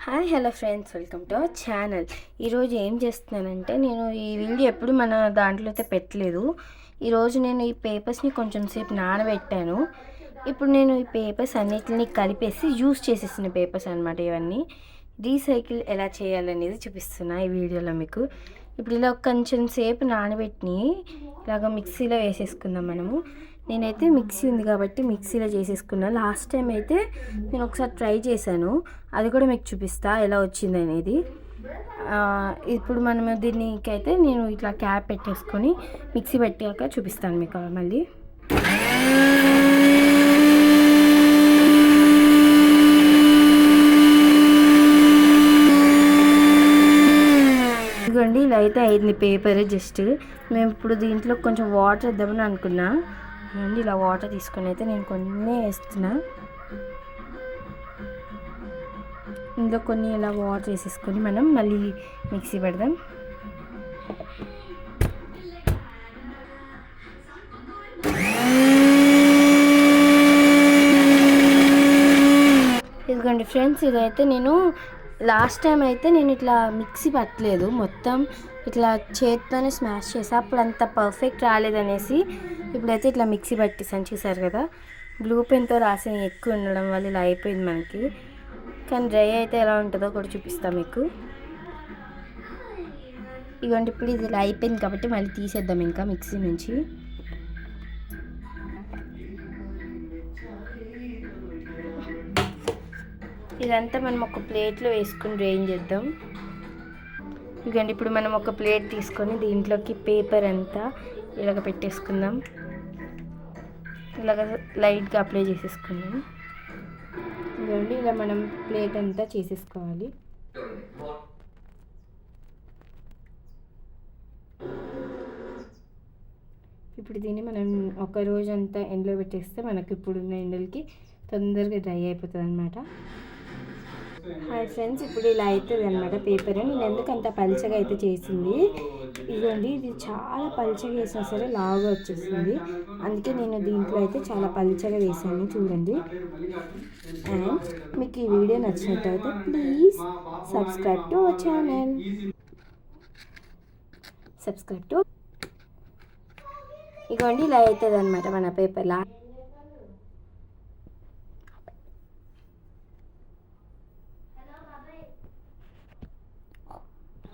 Hi hello friends, welcome to our channel. ఈరోజు ఏం చేస్తున్నానంటే, నేను ఈ వీడియో ఎప్పుడు మన దాంట్లో అయితే పెట్టలేదు. ఈరోజు నేను ఈ పేపర్స్ని కొంచెం సేపు నానబెట్టాను. ఇప్పుడు నేను ఈ పేపర్స్ అన్నిటిని కలిపేసి యూస్ చేసేసిన పేపర్స్ అనమాట. ఇవన్నీ రీసైకిల్ ఎలా చేయాలనేది చూపిస్తున్నా ఈ వీడియోలో మీకు. ఇప్పుడు ఇలా కొంచెం సేపు నానబెట్టి ఇలాగ మిక్సీలో వేసేసుకుందాం మనము. నేనైతే మిక్సీ ఉంది కాబట్టి మిక్సీలో చేసేసుకున్నాను. లాస్ట్ టైం అయితే నేను ఒకసారి ట్రై చేశాను, అది కూడా మీకు చూపిస్తా ఎలా వచ్చింది అనేది. ఇప్పుడు మనము దీనికైతే నేను ఇట్లా క్యాప్ పెట్టేసుకొని మిక్సీ పెట్టాక చూపిస్తాను మీకు మళ్ళీ. ఇదిగోండి, ఇలా అయితే అయింది పేపర్. జస్ట్ మేము ఇప్పుడు దీంట్లో కొంచెం వాటర్ వేద్దామని అనుకున్నా అండి. ఇలా వాటర్ తీసుకొని అయితే నేను కొన్ని వేస్తున్నా. ఇందులో కొన్ని ఇలా వాటర్ వేసేసుకొని మనం మళ్ళీ మిక్సీ పెడదాం. ఇదిగోండి ఫ్రెండ్స్, ఇదైతే నేను లాస్ట్ టైం అయితే నేను ఇట్లా మిక్సీ పట్టలేదు, మొత్తం ఇట్లా చేత్తోనే స్మాష్ చేసా. అప్పుడు అంత పర్ఫెక్ట్ రాలేదనేసి ఇప్పుడైతే ఇట్లా మిక్సీ పట్టేసాను. చూసారు కదా, బ్లూ పెన్తో రాసిన ఎక్కువ ఉండడం వల్ల ఇలా అయిపోయింది మనకి. కానీ డ్రై అయితే ఎలా ఉంటుందో కూడా చూపిస్తాను మీకు. ఇవ్వండి, ఇప్పుడు ఇది ఇలా అయిపోయింది కాబట్టి మళ్ళీ తీసేద్దాం ఇంకా మిక్సీ నుంచి. ఇదంతా మనం ఒక ప్లేట్లో వేసుకుని డ్రైన్ చేద్దాం. ఇదిగోండి, ఇప్పుడు మనం ఒక ప్లేట్ తీసుకొని దీంట్లోకి పేపర్ అంతా ఇలాగ పెట్టేసుకుందాం. ఇలాగ లైట్గా అప్లై చేసేసుకుందాం. ఇదిగోండి, ఇలా మనం ప్లేట్ అంతా చేసేసుకోవాలి. ఇప్పుడు దీన్ని మనం ఒక రోజంతా ఎండలో పెట్టేస్తే మనకి ఇప్పుడున్న ఎండలకి తొందరగా డ్రై అయిపోతుంది అనమాట. హాయ్ ఫ్రెండ్స్, ఇప్పుడు ఇలా అవుతుంది అనమాట పేపర్. నేను ఎందుకు అంత పల్చగా అయితే చేసింది, ఇదిగోండి, ఇది చాలా పల్చగా వేసినా సరే లావుగా వచ్చేసింది. అందుకే నేను దీంట్లో అయితే చాలా పల్చగా వేసాను. చూడండి. అండ్ మీకు ఈ వీడియో నచ్చినట్టయితే please subscribe to our channel. ఇదిగోండి, ఇలా అవుతుంది అనమాట మన పేపర్లా.